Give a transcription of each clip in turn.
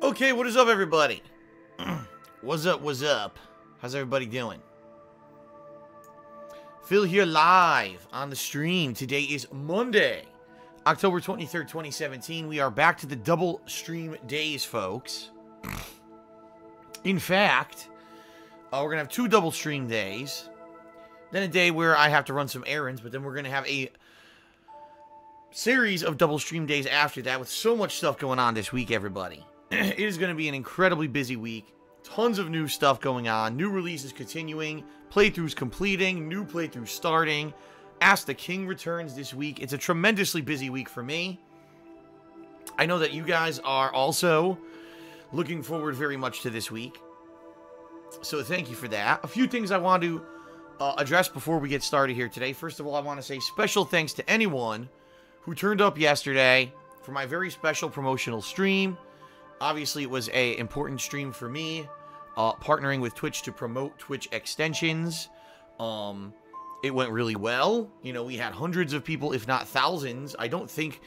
Okay, what is up, everybody? What's up, what's up? How's everybody doing? Phil here live on the stream. Today is Monday, October 23rd, 2017. We are back to the double stream days, folks. In fact, we're going to have 2 double stream days. Then a day where I have to run some errands, but then we're going to have a series of double stream days after that with so much stuff going on this week, everybody. It is going to be an incredibly busy week. Tons of new stuff going on. New releases continuing. Playthroughs completing. New playthroughs starting. Ask the King returns this week. It's a tremendously busy week for me. I know that you guys are also looking forward very much to this week. So thank you for that. A few things I want to address before we get started here today. First of all, I want to say special thanks to anyone who turned up yesterday for my very special promotional stream. Obviously, it was an important stream for me, partnering with Twitch to promote Twitch extensions. It went really well. You know, we had hundreds of people, if not thousands. I don't think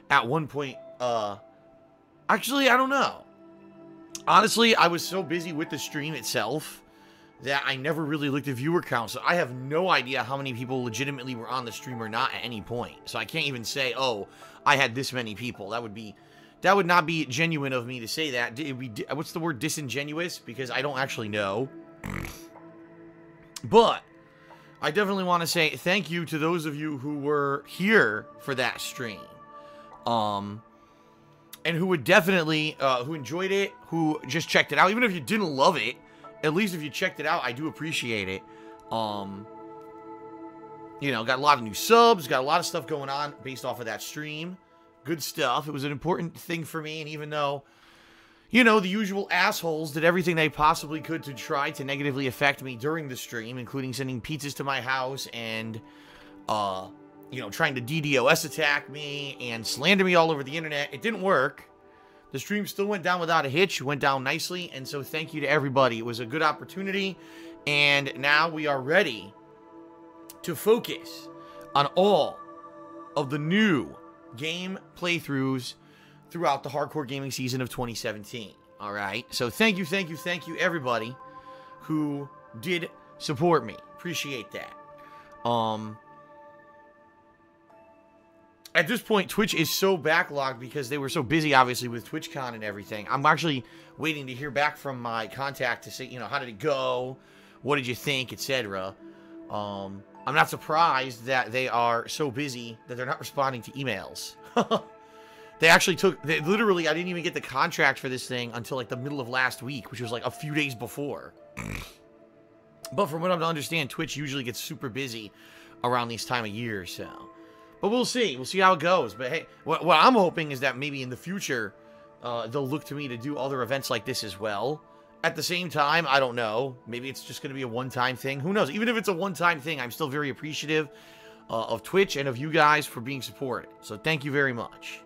at one point, actually, I don't know. Honestly, I was so busy with the stream itself that I never really looked at viewer count. So I have no idea how many people legitimately were on the stream or not at any point. So I can't even say, oh, I had this many people. That would not be genuine of me to say that. What's the word? Disingenuous? Because I don't actually know. But I definitely want to say thank you to those of you who were here for that stream. And who would definitely, who enjoyed it, who just checked it out. Even if you didn't love it, at least if you checked it out, I do appreciate it. You know, got a lot of new subs, got a lot of stuff going on based off of that stream. Good stuff. It was an important thing for me, and even though, you know, the usual assholes did everything they possibly could to try to negatively affect me during the stream, including sending pizzas to my house and, you know, trying to DDoS attack me and slander me all over the internet, it didn't work. The stream still went down without a hitch, went down nicely, and so thank you to everybody. It was a good opportunity, and now we are ready to focus on all of the new game playthroughs throughout the hardcore gaming season of 2017. All right, so thank you, everybody who did support me. Appreciate that. At this point, Twitch is so backlogged because they were so busy, obviously, with TwitchCon and everything. I'm actually waiting to hear back from my contact to say, you know, how did it go? What did you think, etc. I'm not surprised that they are so busy that they're not responding to emails. Literally, I didn't even get the contract for this thing until like the middle of last week, which was like a few days before. But from what I'm to understand, Twitch usually gets super busy around this time of year, so. But we'll see. We'll see how it goes. But hey, what I'm hoping is that maybe in the future, they'll look to me to do other events like this as well. At the same time, I don't know. Maybe it's just going to be a one-time thing. Who knows? Even if it's a one-time thing, I'm still very appreciative of Twitch and of you guys for being supportive. So thank you very much.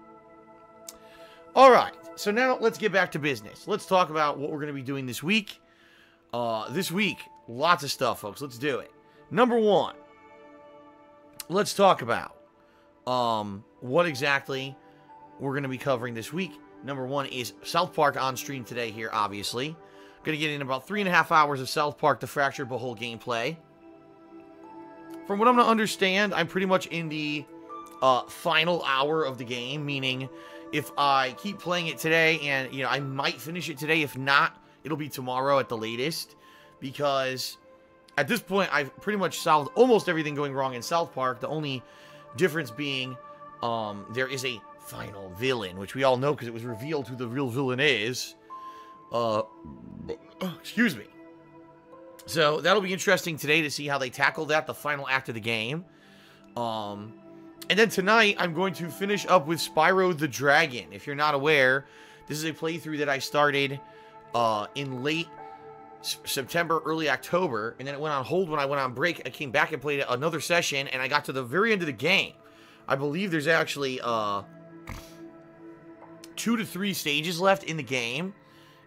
All right. So now let's get back to business. Let's talk about what we're going to be doing this week. This week, lots of stuff, folks. Let's do it. Number 1, let's talk about what exactly we're going to be covering this week. Number 1 is South Park on stream today here, obviously. Going to get in about 3.5 hours of South Park: The Fractured But Whole gameplay. From what I'm going to understand, I'm pretty much in the final hour of the game, meaning if I keep playing it today, and, you know, I might finish it today. If not, it'll be tomorrow at the latest, because at this point, I've pretty much solved almost everything going wrong in South Park. The only difference being there is a final villain, which we all know because it was revealed who the real villain is. Excuse me. So that'll be interesting today to see how they tackle that, the final act of the game. And then tonight, I'm going to finish up with Spyro the Dragon. If you're not aware, this is a playthrough that I started in late September, early October, and then it went on hold when I went on break. I came back and played another session, and I got to the very end of the game. I believe there's actually 2 to 3 stages left in the game,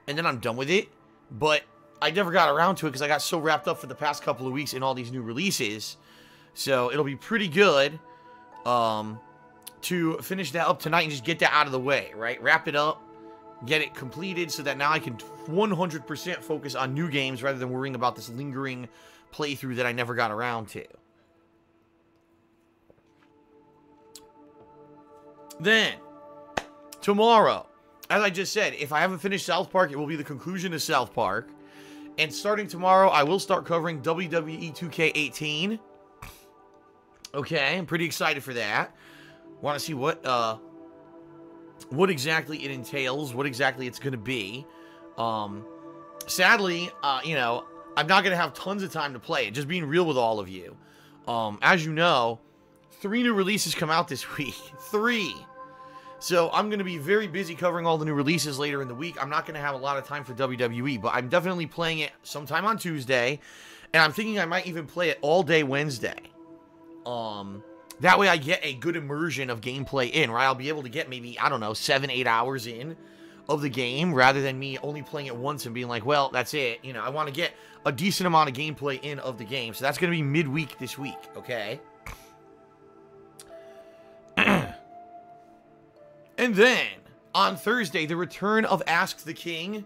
and then I'm done with it. But I never got around to it because I got so wrapped up for the past couple of weeks in all these new releases. So it'll be pretty good to finish that up tonight and just get that out of the way, right? Wrap it up, get it completed so that now I can 100% focus on new games rather than worrying about this lingering playthrough that I never got around to. Then, tomorrow, as I just said, if I haven't finished South Park, it will be the conclusion of South Park. And starting tomorrow, I will start covering WWE 2K18. Okay, I'm pretty excited for that. Want to see what exactly it entails, what exactly it's going to be. Sadly, you know, I'm not going to have tons of time to play it, just being real with all of you. As you know, 3 new releases come out this week. 3. So I'm going to be very busy covering all the new releases later in the week. I'm not going to have a lot of time for WWE, but I'm definitely playing it sometime on Tuesday, and I'm thinking I might even play it all day Wednesday. That way I get a good immersion of gameplay in, right? I'll be able to get maybe, I don't know, 7-8 hours in of the game, rather than me only playing it once and being like, well, that's it. You know, I want to get a decent amount of gameplay in of the game. So that's going to be midweek this week, okay? And then, on Thursday, the return of Ask the King,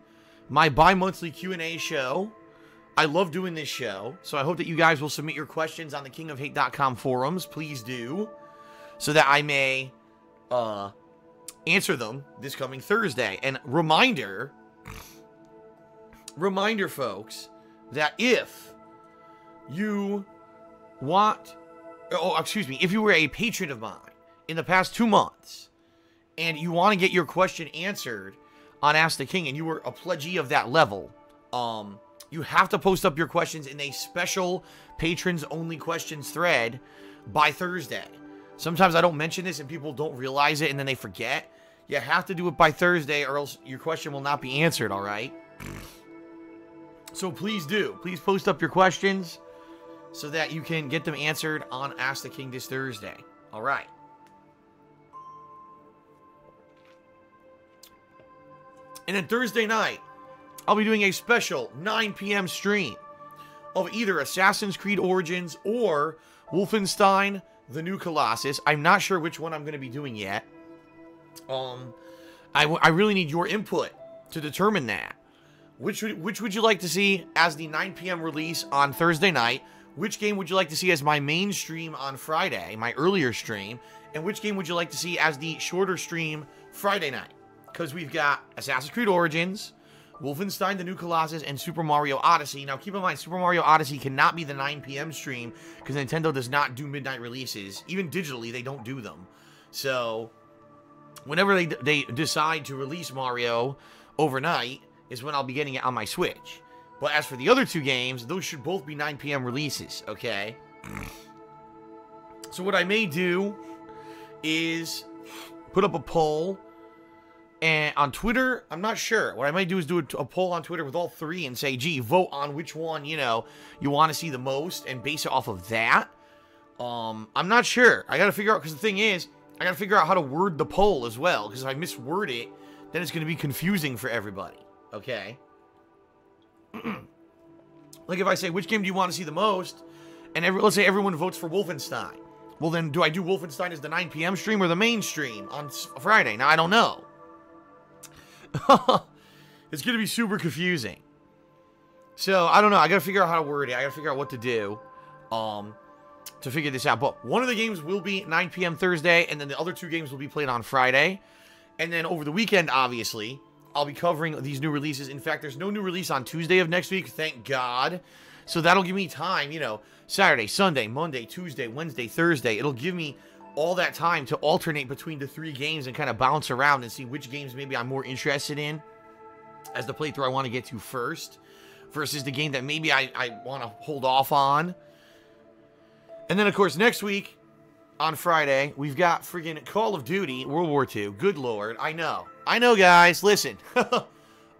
my bi-monthly Q&A show. I love doing this show, so I hope that you guys will submit your questions on the kingofhate.com forums. Please do, so that I may answer them this coming Thursday. And reminder, folks, that if you want, if you were a patron of mine in the past 2 months, and you want to get your question answered on Ask the King, and you were a pledgee of that level, you have to post up your questions in a special patrons-only questions thread by Thursday. Sometimes I don't mention this and people don't realize it and then they forget. You have to do it by Thursday or else your question will not be answered, all right? So please do. Please post up your questions so that you can get them answered on Ask the King this Thursday. All right. And then Thursday night, I'll be doing a special 9 p.m. stream of either Assassin's Creed Origins or Wolfenstein: The New Colossus. I'm not sure which one I'm going to be doing yet. I really need your input to determine that. Which would you like to see as the 9 p.m. release on Thursday night? Which game would you like to see as my main stream on Friday, my earlier stream? And which game would you like to see as the shorter stream Friday night? Because we've got Assassin's Creed Origins, Wolfenstein: The New Colossus, and Super Mario Odyssey. Now, keep in mind, Super Mario Odyssey cannot be the 9 p.m. stream because Nintendo does not do midnight releases. Even digitally, they don't do them. So, whenever they decide to release Mario overnight is when I'll be getting it on my Switch. But as for the other 2 games, those should both be 9 p.m. releases, okay? So what I may do is put up a poll. And on Twitter, I'm not sure. What I might do is do a poll on Twitter with all 3 and say, gee, vote on which one, you know, you want to see the most and base it off of that. I'm not sure. I got to figure out, because the thing is, I got to figure out how to word the poll as well. Because if I misword it, then it's going to be confusing for everybody. Okay? Like if I say, which game do you want to see the most? And let's say everyone votes for Wolfenstein. Well, then do I do Wolfenstein as the 9 p.m. stream or the main stream on Friday? Now, I don't know. It's going to be super confusing. So, I don't know. I got to figure out how to word it. I got to figure out what to do to figure this out. But one of the games will be 9 p.m. Thursday, and then the other 2 games will be played on Friday. And then over the weekend, obviously, I'll be covering these new releases. In fact, there's no new release on Tuesday of next week, thank God. So that'll give me time, you know, Saturday, Sunday, Monday, Tuesday, Wednesday, Thursday. It'll give me all that time to alternate between the 3 games and kind of bounce around and see which games maybe I'm more interested in as the playthrough I want to get to first versus the game that maybe I want to hold off on. And then, of course, next week on Friday, we've got friggin' Call of Duty World War II. Good Lord. I know, guys. Listen,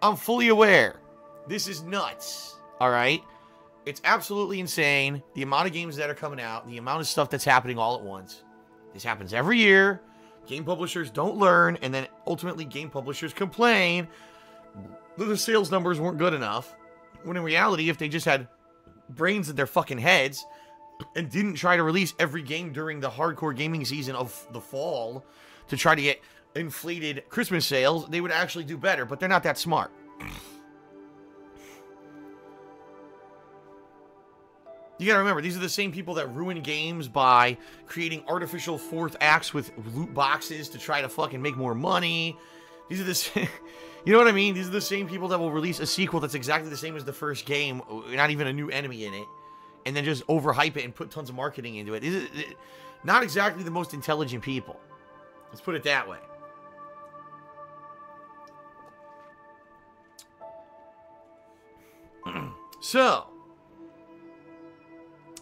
I'm fully aware. This is nuts. All right? It's absolutely insane. The amount of games that are coming out, the amount of stuff that's happening all at once. This happens every year. Game publishers don't learn, and then ultimately game publishers complain that the sales numbers weren't good enough. When in reality, if they just had brains in their fucking heads and didn't try to release every game during the hardcore gaming season of the fall to try to get inflated Christmas sales, they would actually do better, but they're not that smart. You gotta remember, these are the same people that ruin games by creating artificial fourth acts with loot boxes to try to fucking make more money. These are the same, you know what I mean? These are the same people that will release a sequel that's exactly the same as the first game, not even a new enemy in it, and then just overhype it and put tons of marketing into it. Not exactly the most intelligent people. Let's put it that way. So,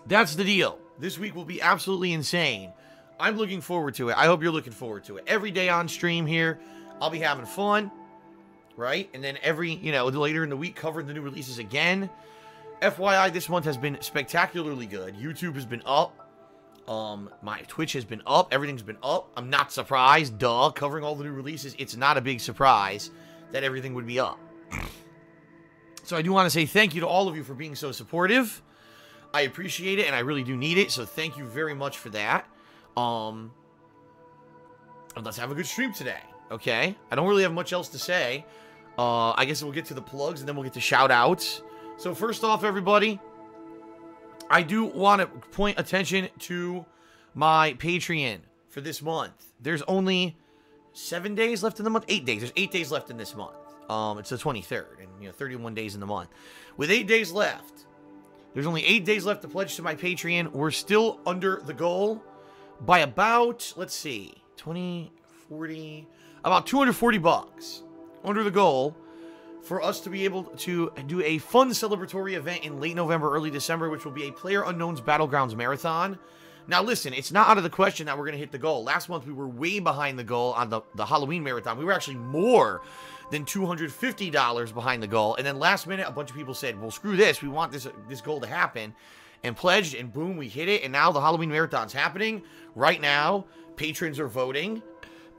that's the deal. This week will be absolutely insane. I'm looking forward to it. I hope you're looking forward to it. Every day on stream here, I'll be having fun, right? And then every, later in the week, covering the new releases again. FYI, this month has been spectacularly good. YouTube has been up. My Twitch has been up. Everything's been up. I'm not surprised. Duh. Covering all the new releases, it's not a big surprise that everything would be up. So I do want to say thank you to all of you for being so supportive. I appreciate it, and I really do need it, so thank you very much for that. And let's have a good stream today, okay? I don't really have much else to say. I guess we'll get to the plugs, and then we'll get to shout-outs. So first off, everybody, I do want to point attention to my Patreon for this month. There's only 7 days left in the month. 8 days. There's 8 days left in this month. It's the 23rd, and 31 days in the month. With 8 days left, there's only 8 days left to pledge to my Patreon. We're still under the goal by about, let's see, 20, 40, about 240 bucks under the goal for us to be able to do a fun celebratory event in late November, early December, which will be a PlayerUnknown's Battlegrounds Marathon. Now, listen, it's not out of the question that we're going to hit the goal. Last month, we were way behind the goal on the Halloween Marathon. We were actually more than $250 behind the goal. And then last minute, a bunch of people said, well, screw this. We want this goal to happen. And pledged, and boom, we hit it. And now the Halloween Marathon's happening. Right now, patrons are voting.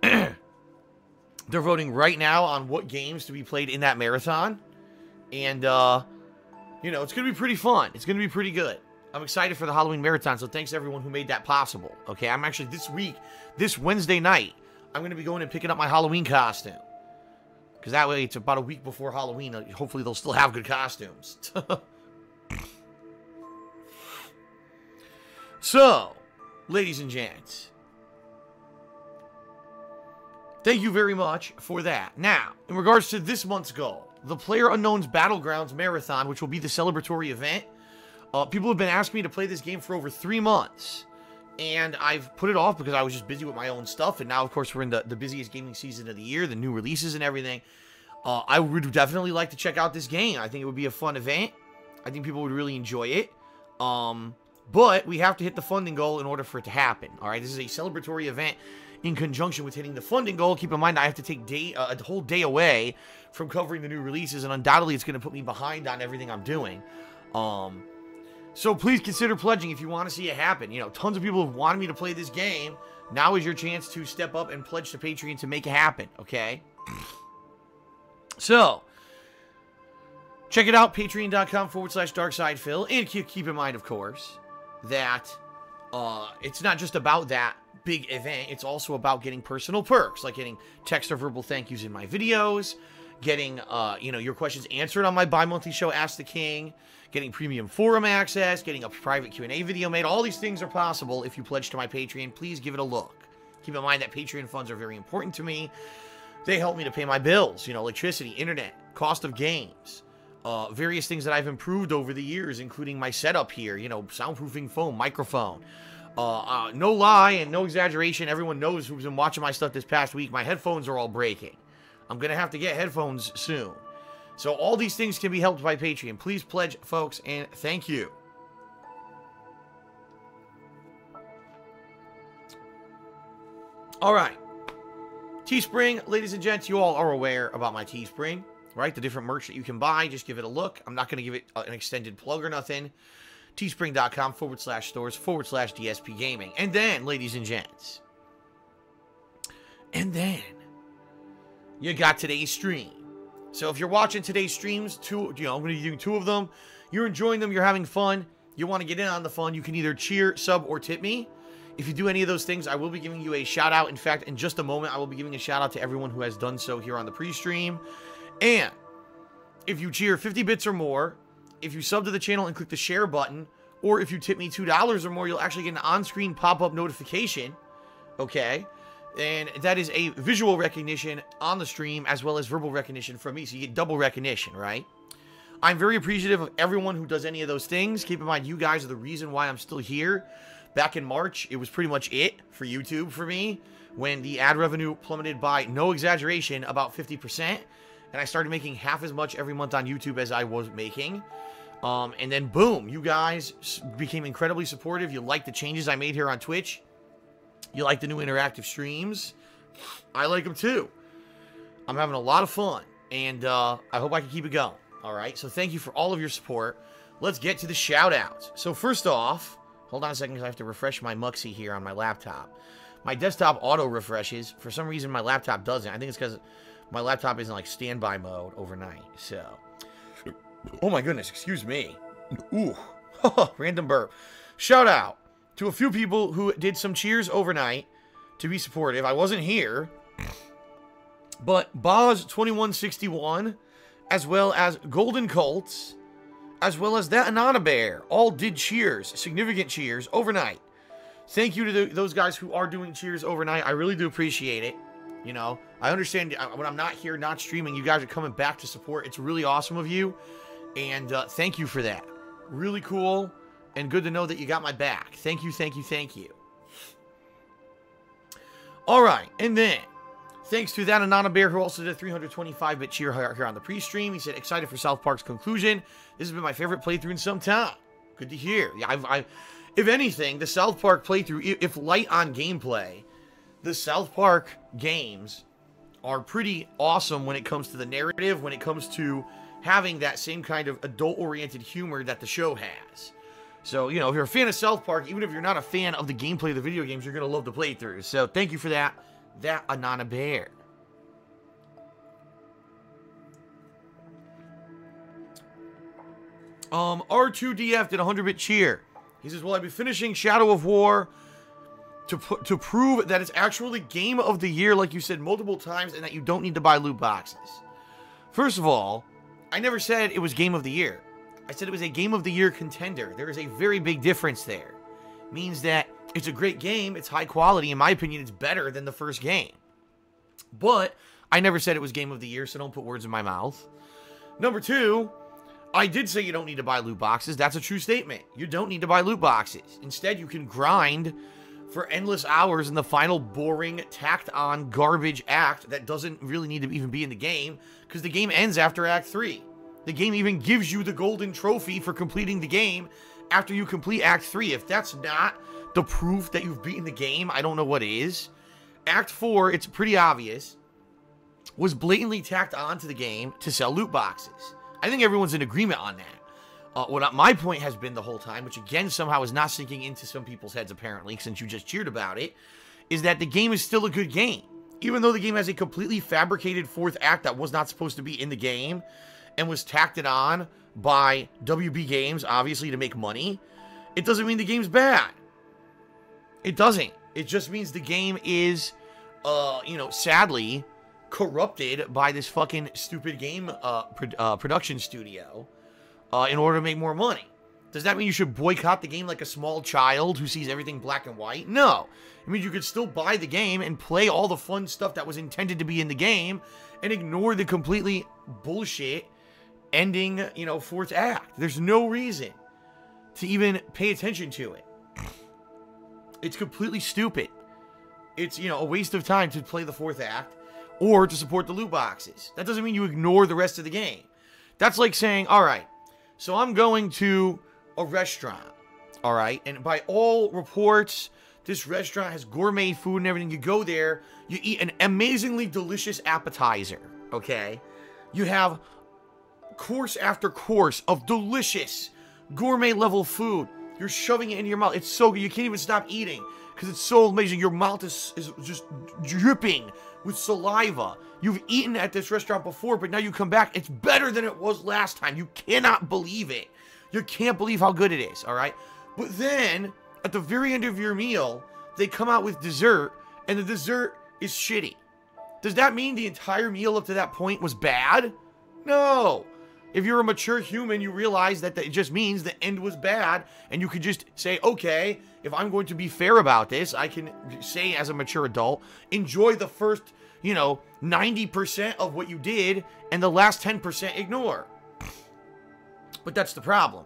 They're voting right now on what games to be played in that marathon. And, it's going to be pretty fun. It's going to be pretty good. I'm excited for the Halloween Marathon, so thanks to everyone who made that possible. Okay, I'm actually, this Wednesday night, I'm going to be going and picking up my Halloween costume. Because that way, it's about a week before Halloween. Hopefully, they'll still have good costumes. So, ladies and gents, thank you very much for that. Now, in regards to this month's goal, the PlayerUnknown's Battlegrounds Marathon, which will be the celebratory event, people have been asking me to play this game for over 3 months. And I've put it off because I was just busy with my own stuff. And now, of course, we're in the busiest gaming season of the year, the new releases and everything. I would definitely like to check out this game. I think it would be a fun event. I think people would really enjoy it. But we have to hit the funding goal in order for it to happen. All right, this is a celebratory event in conjunction with hitting the funding goal. Keep in mind, I have to take a whole day away from covering the new releases, and undoubtedly it's going to put me behind on everything I'm doing. So please consider pledging if you want to see it happen. Tons of people have wanted me to play this game. Now is your chance to step up and pledge to Patreon to make it happen, okay? So, check it out, patreon.com/DarkSidePhil. And keep in mind, of course, that it's not just about that big event. It's also about getting personal perks, like getting text or verbal thank yous in my videos, getting, your questions answered on my bi-monthly show, Ask the King, getting premium forum access, getting a private Q&A video made. All these things are possible if you pledge to my Patreon. Please give it a look. Keep in mind that Patreon funds are very important to me. They help me to pay my bills, electricity, internet, cost of games, various things that I've improved over the years, including my setup here, soundproofing foam, microphone. No lie and no exaggeration, everyone knows who's been watching my stuff this past week, my headphones are all breaking. I'm going to have to get headphones soon. So all these things can be helped by Patreon. Please pledge, folks, and thank you. All right. Teespring, ladies and gents, you all are aware about my Teespring, right? The different merch that you can buy. Just give it a look. I'm not going to give it an extended plug or nothing. Teespring.com/stores/DSPGaming. And then, ladies and gents, you got today's stream. So if you're watching today's streams, I'm going to be doing 2 of them. You're enjoying them. You're having fun. You want to get in on the fun. You can either cheer, sub, or tip me. If you do any of those things, I will be giving you a shout out. In fact, in just a moment, I will be giving a shout out to everyone who has done so here on the pre-stream. And if you cheer 50 bits or more, if you sub to the channel and click the share button, or if you tip me $2 or more, you'll actually get an on-screen pop-up notification. Okay? And that is a visual recognition on the stream as well as verbal recognition from me. So you get double recognition, right? I'm very appreciative of everyone who does any of those things. Keep in mind, you guys are the reason why I'm still here. Back in March, it was pretty much it for YouTube for me when the ad revenue plummeted by, no exaggeration, about 50%. And I started making half as much every month on YouTube as I was making. And then, boom, you guys became incredibly supportive. You liked the changes I made here on Twitch. You like the new interactive streams. I like them too. I'm having a lot of fun. And I hope I can keep it going. All right, so thank you for all of your support. Let's get to the shout-outs. So first off, hold on a second because I have to refresh my Muxie here on my laptop. My desktop auto-refreshes. For some reason, my laptop doesn't. I think it's because my laptop is in, like, standby mode overnight. So, oh my goodness, excuse me. Ooh, random burp. Shout-out to a few people who did some cheers overnight to be supportive. I wasn't here, but Boz2161, as well as Golden Colts, as well as that Anana Bear, all did cheers, significant cheers, overnight. Thank you to those guys who are doing cheers overnight. I really do appreciate it. You know, I understand when I'm not here, not streaming, you guys are coming back to support. It's really awesome of you, and thank you for that. Really cool, and good to know that you got my back. Thank you, thank you, thank you. All right, and then thanks to that Anana Bear, who also did a 325-bit cheer here on the pre-stream. He said, excited for South Park's conclusion. This has been my favorite playthrough in some time. Good to hear. Yeah, if anything, the South Park playthrough, if light on gameplay, the South Park games are pretty awesome when it comes to the narrative, when it comes to having that same kind of adult-oriented humor that the show has. So, you know, if you're a fan of South Park, even if you're not a fan of the gameplay of the video games, you're going to love the playthroughs. So, thank you for that. That Anana Bear. R2DF did a 100-bit cheer. He says, will I be finishing Shadow of War to prove that it's actually Game of the Year, like you said multiple times, and that you don't need to buy loot boxes? First of all, I never said it was Game of the Year. I said it was a Game of the Year contender. There is a very big difference there. It means that it's a great game. It's high quality. In my opinion, it's better than the first game. But I never said it was Game of the Year, so don't put words in my mouth. Number two, I did say you don't need to buy loot boxes. That's a true statement. You don't need to buy loot boxes. Instead, you can grind for endless hours in the final boring, tacked-on garbage act that doesn't really need to even be in the game, because the game ends after Act 3. The game even gives you the golden trophy for completing the game after you complete Act 3. If that's not the proof that you've beaten the game, I don't know what is. Act 4, it's pretty obvious, was blatantly tacked on to the game to sell loot boxes. I think everyone's in agreement on that. What my point has been the whole time, which again somehow is not sinking into some people's heads apparently, since you just cheered about it, is that the game is still a good game. Even though the game has a completely fabricated fourth act that was not supposed to be in the game, and was tacked it on by WB Games, obviously, to make money, it doesn't mean the game's bad. It doesn't. It just means the game is, you know, sadly corrupted by this fucking stupid game production studio in order to make more money. Does that mean you should boycott the game like a small child who sees everything black and white? No. It means you could still buy the game and play all the fun stuff that was intended to be in the game and ignore the completely bullshit ending, you know, fourth act. There's no reason to even pay attention to it. It's completely stupid. It's, you know, a waste of time to play the fourth act or to support the loot boxes. That doesn't mean you ignore the rest of the game. That's like saying, all right, so I'm going to a restaurant, all right, and by all reports, this restaurant has gourmet food and everything. You go there, you eat an amazingly delicious appetizer, okay? You have course after course of delicious gourmet level food. You're shoving it into your mouth. It's so good. You can't even stop eating because it's so amazing. Your mouth is just dripping with saliva. You've eaten at this restaurant before, but now you come back. It's better than it was last time. You cannot believe it. You can't believe how good it is, all right? But then, at the very end of your meal, they come out with dessert, and the dessert is shitty. Does that mean the entire meal up to that point was bad? No. If you're a mature human, you realize that it just means the end was bad, and you could just say, okay, if I'm going to be fair about this, I can say as a mature adult, enjoy the first, 90% of what you did, and the last 10% ignore. But that's the problem.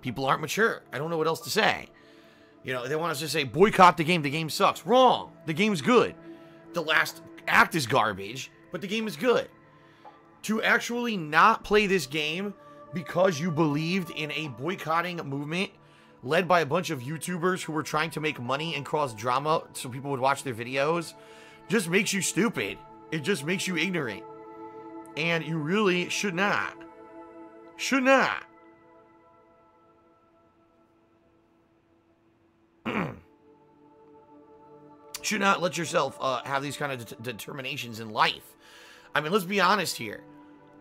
People aren't mature. I don't know what else to say. They want us to say, boycott the game sucks. Wrong. The game's good. The last act is garbage, but the game is good. To actually not play this game because you believed in a boycotting movement led by a bunch of YouTubers who were trying to make money and cause drama so people would watch their videos just makes you stupid. It just makes you ignorant. And you really should not. Should not. Should not let yourself have these kind of determinations in life. I mean, let's be honest here.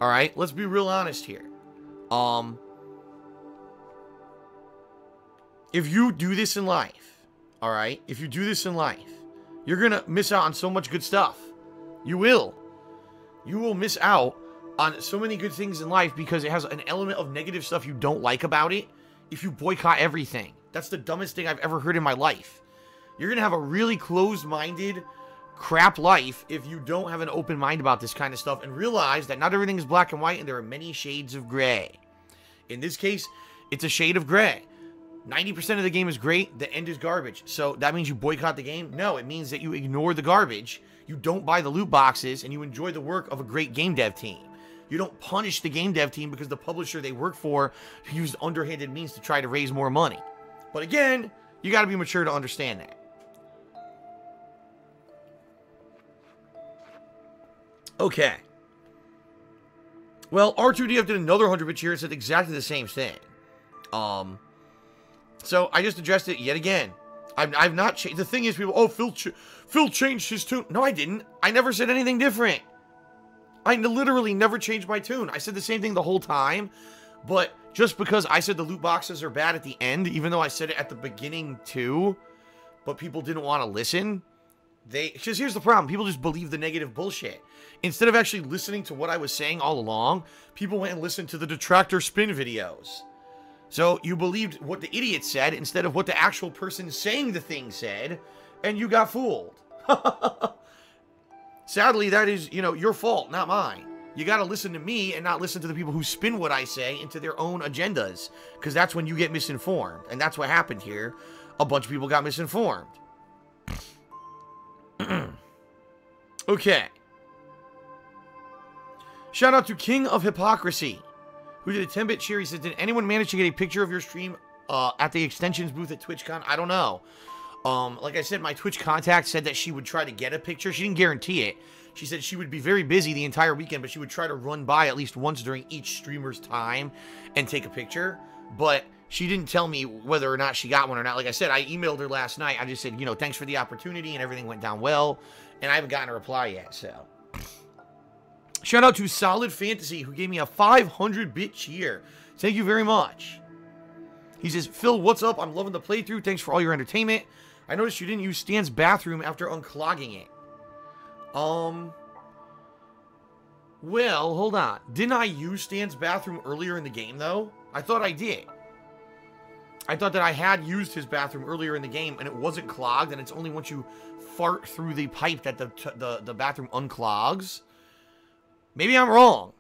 All right, let's be real honest here. If you do this in life, all right, if you do this in life, you're gonna miss out on so much good stuff. You will. You will miss out on so many good things in life because it has an element of negative stuff you don't like about it. If you boycott everything, that's the dumbest thing I've ever heard in my life. You're gonna have a really closed-minded, crap life if you don't have an open mind about this kind of stuff and realize that not everything is black and white and there are many shades of gray. In this case, it's a shade of gray. 90% of the game is great, the end is garbage. So that means you boycott the game? No, it means that you ignore the garbage, you don't buy the loot boxes, and you enjoy the work of a great game dev team. You don't punish the game dev team because the publisher they work for used underhanded means to try to raise more money. But again, you gotta be mature to understand that. Okay. Well, R2DF did another 100-bit cheer and said exactly the same thing. So I just addressed it yet again. I've not changed. The thing is, people, oh, Phil changed his tune. No, I didn't. I never said anything different. I literally never changed my tune. I said the same thing the whole time. But just because I said the loot boxes are bad at the end, even though I said it at the beginning too, but people didn't want to listen, because here's the problem. People just believe the negative bullshit. Instead of actually listening to what I was saying all along, people went and listened to the detractor spin videos. So you believed what the idiot said instead of what the actual person saying the thing said, and you got fooled. Sadly, that is, your fault, not mine. You got to listen to me and not listen to the people who spin what I say into their own agendas, because that's when you get misinformed. And that's what happened here. A bunch of people got misinformed. Okay. Shout out to King of Hypocrisy, who did a 10-bit cheer. He said, did anyone manage to get a picture of your stream at the extensions booth at TwitchCon? I don't know. Like I said, my Twitch contact said that she would try to get a picture. She didn't guarantee it. She said she would be very busy the entire weekend, but she would try to run by at least once during each streamer's time and take a picture. But she didn't tell me whether or not she got one or not. Like I said, I emailed her last night. I just said, thanks for the opportunity, and everything went down well. And I haven't gotten a reply yet, so. Shout out to Solid Fantasy, who gave me a 500-bit cheer. Thank you very much. He says, Phil, what's up? I'm loving the playthrough. Thanks for all your entertainment. I noticed you didn't use Stan's bathroom after unclogging it. Well, hold on. Didn't I use Stan's bathroom earlier in the game, though? I thought I did. I thought that I had used his bathroom earlier in the game, and it wasn't clogged, and it's only once you fart through the pipe that the bathroom unclogs. Maybe I'm wrong.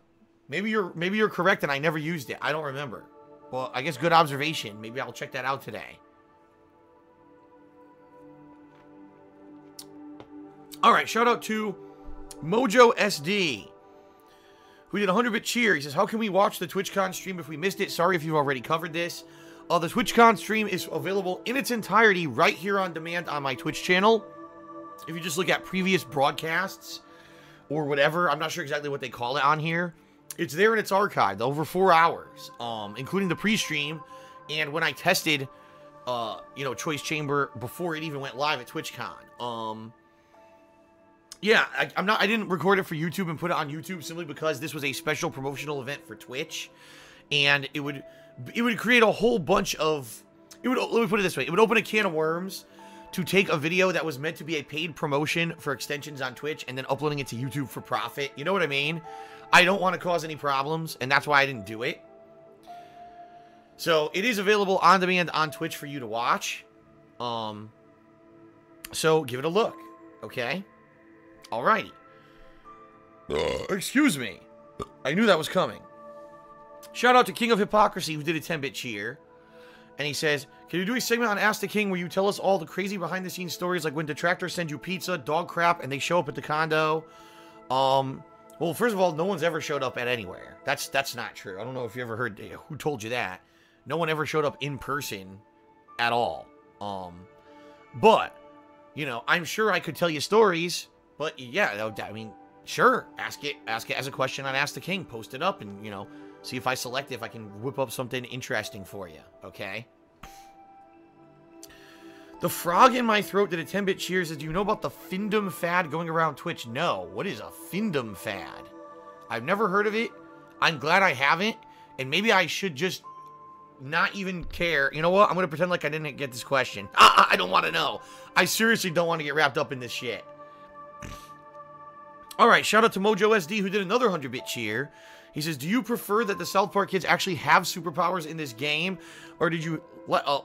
Maybe you're correct and I never used it. I don't remember. Well, I guess good observation. Maybe I'll check that out today. Alright, shout out to Mojo SD, who did a 100-bit cheer. He says, how can we watch the TwitchCon stream if we missed it? Sorry if you've already covered this. The TwitchCon stream is available in its entirety right here on demand on my Twitch channel. If you just look at previous broadcasts or whatever, I'm not sure exactly what they call it on here. It's there in its archive, over 4 hours, including the pre-stream. And when I tested, Choice Chamber before it even went live at TwitchCon. Yeah, I didn't record it for YouTube and put it on YouTube simply because this was a special promotional event for Twitch, and it would create a whole bunch of, let me put it this way, it would open a can of worms to take a video that was meant to be a paid promotion for extensions on Twitch and then uploading it to YouTube for profit. You know what I mean? I don't want to cause any problems, and that's why I didn't do it. So it is available on demand on Twitch for you to watch. So give it a look, okay? Alrighty. Excuse me. I knew that was coming. Shout out to King of Hypocrisy, who did a 10-bit cheer. And he says, can you do a segment on Ask the King where you tell us all the crazy behind-the-scenes stories, like when detractors send you pizza, dog crap, and they show up at the condo? Well, first of all, no one's ever showed up at anywhere. That's not true. I don't know if you ever heard, who told you that. No one ever showed up in person at all. But, you know, I'm sure I could tell you stories, but yeah, I mean, sure, ask it as a question on Ask the King, post it up, and, you know, see if I select it, if I can whip up something interesting for you, okay? The frog in my throat did a 10-bit cheers. Do you know about the Findom fad going around Twitch? No. What is a Findom fad? I've never heard of it. I'm glad I haven't, and maybe I should just not even care. You know what? I'm going to pretend like I didn't get this question. I don't want to know. I seriously don't want to get wrapped up in this shit. Alright, shout out to Mojo SD, who did another 100-bit cheer. He says, do you prefer that the South Park kids actually have superpowers in this game? Or did you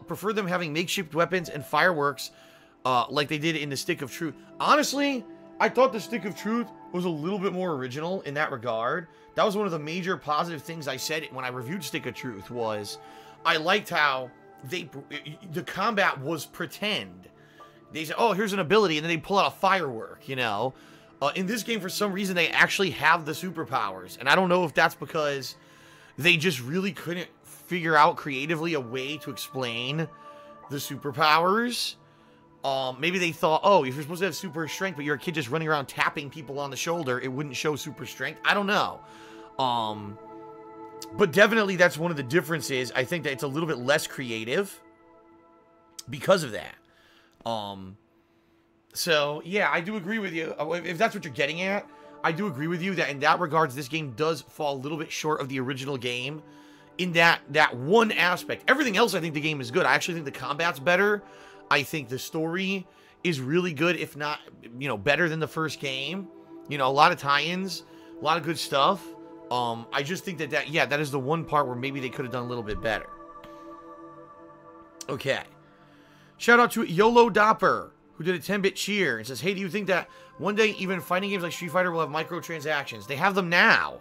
prefer them having makeshift weapons and fireworks like they did in the Stick of Truth? Honestly, I thought the Stick of Truth was a little bit more original in that regard. That was one of the major positive things I said when I reviewed Stick of Truth, was I liked how the combat was pretend. They said, oh, here's an ability, and then they pull out a firework, you know? In this game, for some reason, they actually have the superpowers. And I don't know if that's because they just really couldn't figure out creatively a way to explain the superpowers. Maybe they thought, oh, if you're supposed to have super strength, but you're a kid just running around tapping people on the shoulder, it wouldn't show super strength. I don't know. But definitely that's one of the differences. I think that it's a little bit less creative because of that. So, yeah, I do agree with you. If that's what you're getting at, I do agree with you that in that regards, this game does fall a little bit short of the original game in that one aspect. Everything else, I think the game is good. I actually think the combat's better. I think the story is really good, if not, you know, better than the first game. You know, a lot of tie-ins, a lot of good stuff. I just think that is the one part where maybe they could have done a little bit better. Okay. Shout out to YOLO Dopper, who did a 10-bit cheer and says, hey, do you think that one day even fighting games like Street Fighter will have microtransactions? They have them now.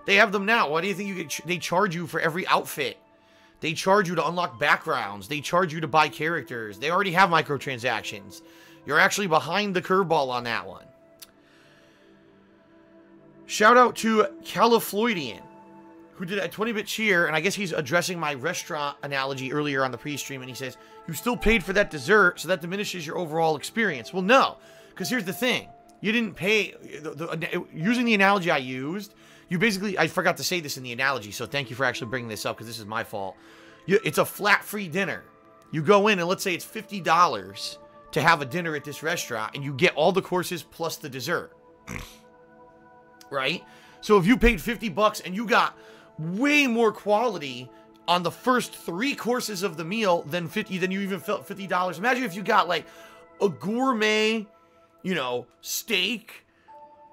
They have them now. Why do you think they charge you for every outfit? They charge you to unlock backgrounds. They charge you to buy characters. They already have microtransactions. You're actually behind the curveball on that one. Shout out to Califloidian, who did a 20-bit cheer, and I guess he's addressing my restaurant analogy earlier on the pre-stream, and he says, you still paid for that dessert, so that diminishes your overall experience. Well, no, because here's the thing. You didn't pay, using the analogy I used, you basically, I forgot to say this in the analogy, so thank you for actually bringing this up, because this is my fault. It's a flat free dinner. You go in, and let's say it's $50 to have a dinner at this restaurant, and you get all the courses plus the dessert. Right? So if you paid $50 and you got way more quality on the first 3 courses of the meal than you even felt $50. Imagine if you got like a gourmet, you know, steak,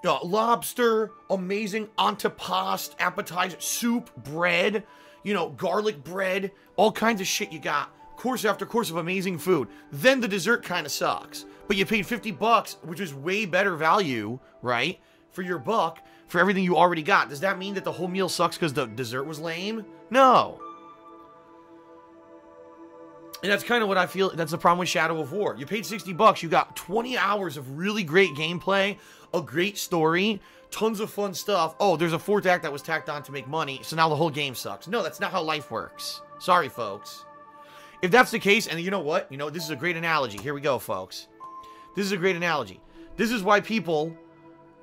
lobster, amazing antipasto, appetizer, soup, bread, you know, garlic bread, all kinds of shit you got, course after course of amazing food. Then the dessert kind of sucks. But you paid $50, which is way better value, right, for your buck, for everything you already got. Does that mean that the whole meal sucks because the dessert was lame? No. And that's kind of what I feel, that's the problem with Shadow of War. You paid $60, you got 20 hours of really great gameplay, a great story, tons of fun stuff. Oh, there's a 4th act that was tacked on to make money, so now the whole game sucks. No, that's not how life works. Sorry, folks. If that's the case, and you know what? You know, this is a great analogy. Here we go, folks. This is a great analogy. This is why people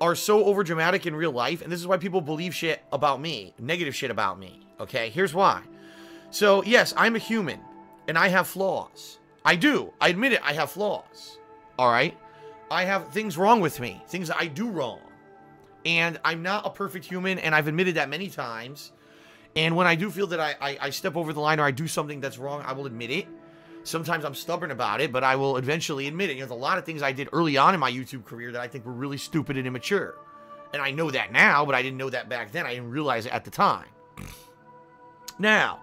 are so overdramatic in real life, and this is why people believe shit about me, negative shit about me, okay? Here's why. So, yes, I'm a human, and I have flaws. I do. I admit it, I have flaws, all right? I have things wrong with me, things that I do wrong, and I'm not a perfect human, and I've admitted that many times, and when I do feel that I step over the line or I do something that's wrong, I will admit it. Sometimes I'm stubborn about it, but I will eventually admit it. There's a lot of things I did early on in my YouTube career that I think were really stupid and immature. And I know that now, but I didn't know that back then. I didn't realize it at the time. Now,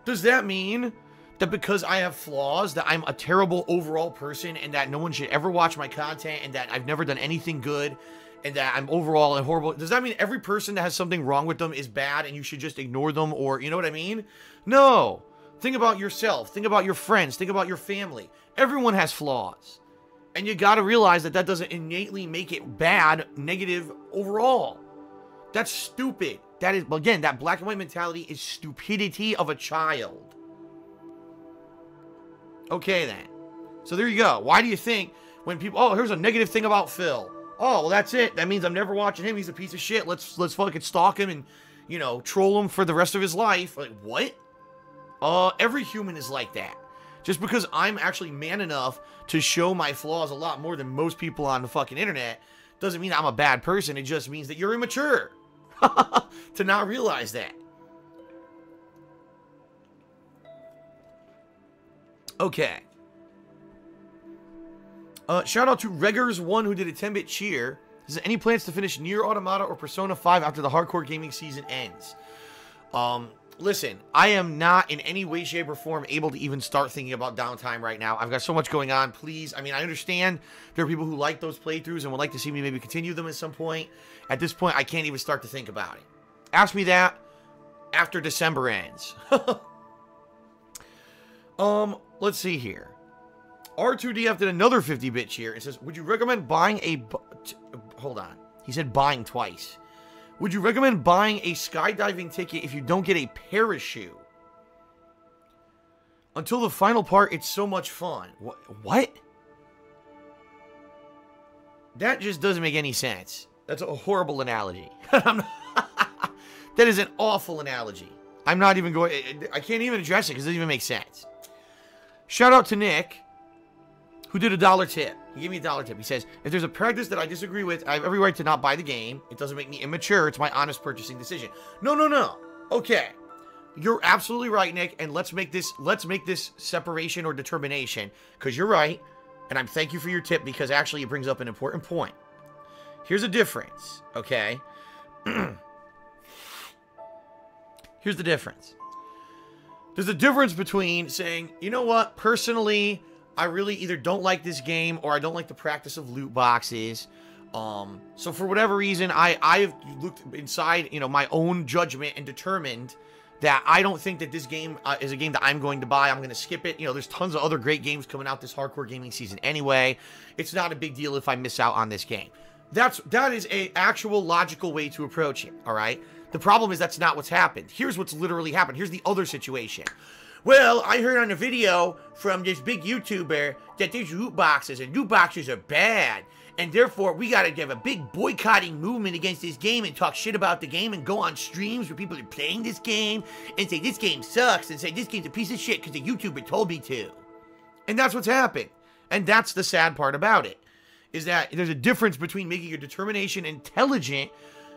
does that mean that because I have flaws, that I'm a terrible overall person and that no one should ever watch my content and that I've never done anything good and that I'm overall a horrible... Does that mean every person that has something wrong with them is bad and you should just ignore them, or, you know what I mean? No. Think about yourself. Think about your friends. Think about your family. Everyone has flaws. And you got to realize that that doesn't innately make it bad, negative overall. That's stupid. That is, again, that black and white mentality is stupidity of a child. Okay, then. So there you go. Why do you think when people... Oh, here's a negative thing about Phil. Oh, well, that's it. That means I'm never watching him. He's a piece of shit. Let's fucking stalk him and, you know, troll him for the rest of his life. Like, what? Every human is like that. Just because I'm actually man enough to show my flaws a lot more than most people on the fucking internet doesn't mean I'm a bad person. It just means that you're immature to not realize that. Okay. Shout out to Reggers1 who did a 10-bit cheer. Is there any plans to finish Nier Automata or Persona 5 after the hardcore gaming season ends? Listen, I am not in any way, shape, or form able to even start thinking about downtime right now. I've got so much going on. Please, I mean, I understand there are people who like those playthroughs and would like to see me maybe continue them at some point. At this point, I can't even start to think about it. Ask me that after December ends. Let's see here. R2DF did another 50-bit cheer. It says, would you recommend buying a... Hold on. He said buying twice. Would you recommend buying a skydiving ticket if you don't get a parachute? Until the final part, it's so much fun. What? That just doesn't make any sense. That's a horrible analogy. That is an awful analogy. I'm not even going... I can't even address it because it doesn't even make sense. Shout out to Nick, who did a $1 tip. He gave me a $1 tip. He says, if there's a practice that I disagree with, I have every right to not buy the game. It doesn't make me immature. It's my honest purchasing decision. No. Okay. You're absolutely right, Nick, and let's make this separation or determination, because you're right, and I'm thank you for your tip, because actually it brings up an important point. Here's a difference, okay? Here's the difference. There's a difference between saying, you know what, personally, I really either don't like this game or I don't like the practice of loot boxes. So for whatever reason, I've looked inside, you know, my own judgment and determined that I don't think that this game is a game that I'm going to buy. I'm going to skip it. You know, there's tons of other great games coming out this hardcore gaming season anyway. It's not a big deal if I miss out on this game. That is a actual logical way to approach it, all right? The problem is that's not what's happened. Here's what's literally happened. Here's the other situation. Well, I heard on a video from this big YouTuber that there's loot boxes, and loot boxes are bad. And therefore, we gotta have a big boycotting movement against this game and talk shit about the game and go on streams where people are playing this game and say this game sucks and say this game's a piece of shit because the YouTuber told me to. And that's what's happened. And that's the sad part about it, is that there's a difference between making your determination intelligent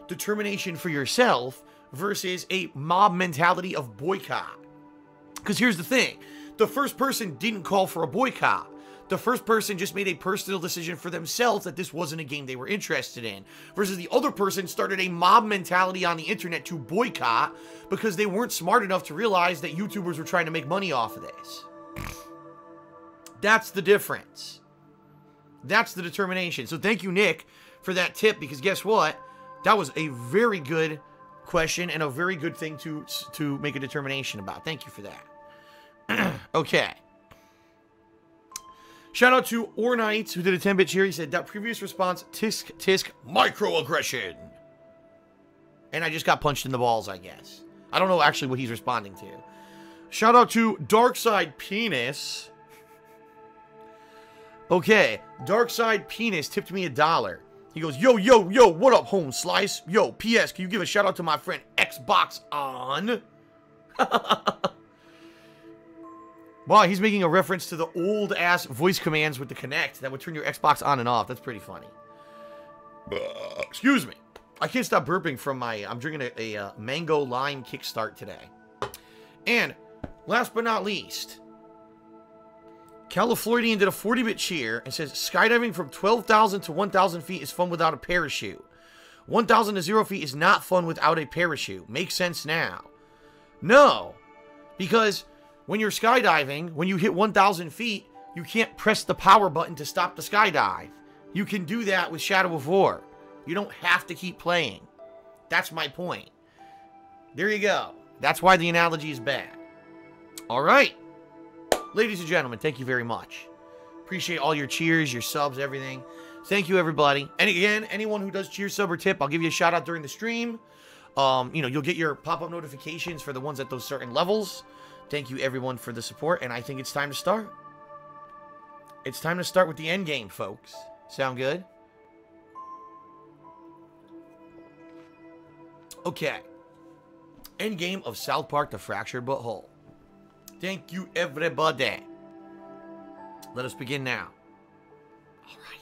determination for yourself versus a mob mentality of boycott. Because here's the thing. The first person didn't call for a boycott. The first person just made a personal decision for themselves that this wasn't a game they were interested in. Versus the other person started a mob mentality on the internet to boycott because they weren't smart enough to realize that YouTubers were trying to make money off of this. That's the difference. That's the determination. So thank you, Nick, for that tip, because guess what? That was a very good question and a very good thing to make a determination about. Thank you for that. Okay. Shout out to Ornites, who did a 10-bit cheer. He said, that previous response, tisk, tisk, microaggression. And I just got punched in the balls, I guess. I don't know actually what he's responding to. Shout out to Darkside Penis. Okay, Darkside Penis tipped me $1. He goes, yo, what up, home slice? Yo, P.S., can you give a shout out to my friend Xbox On? Wow, he's making a reference to the old-ass voice commands with the Kinect that would turn your Xbox on and off. That's pretty funny. Excuse me. I can't stop burping from my... I'm drinking a mango lime kickstart today. And last but not least, Califloridian did a 40-bit cheer and says, skydiving from 12,000 to 1,000 feet is fun without a parachute. 1,000 to 0 feet is not fun without a parachute. Makes sense now. No, because when you're skydiving, when you hit 1,000 feet, you can't press the power button to stop the skydive. You can do that with Shadow of War. You don't have to keep playing. That's my point. There you go. That's why the analogy is bad. All right. Ladies and gentlemen, thank you very much. Appreciate all your cheers, your subs, everything. Thank you, everybody. And again, anyone who does cheer, sub, or tip, I'll give you a shout out during the stream. You'll get your pop-up notifications for the ones at those certain levels. Thank you, everyone, for the support. And I think it's time to start. It's time to start with the end game, folks. Sound good? Okay. End game of South Park: The Fractured But Whole. Thank you, everybody. Let us begin now. All right.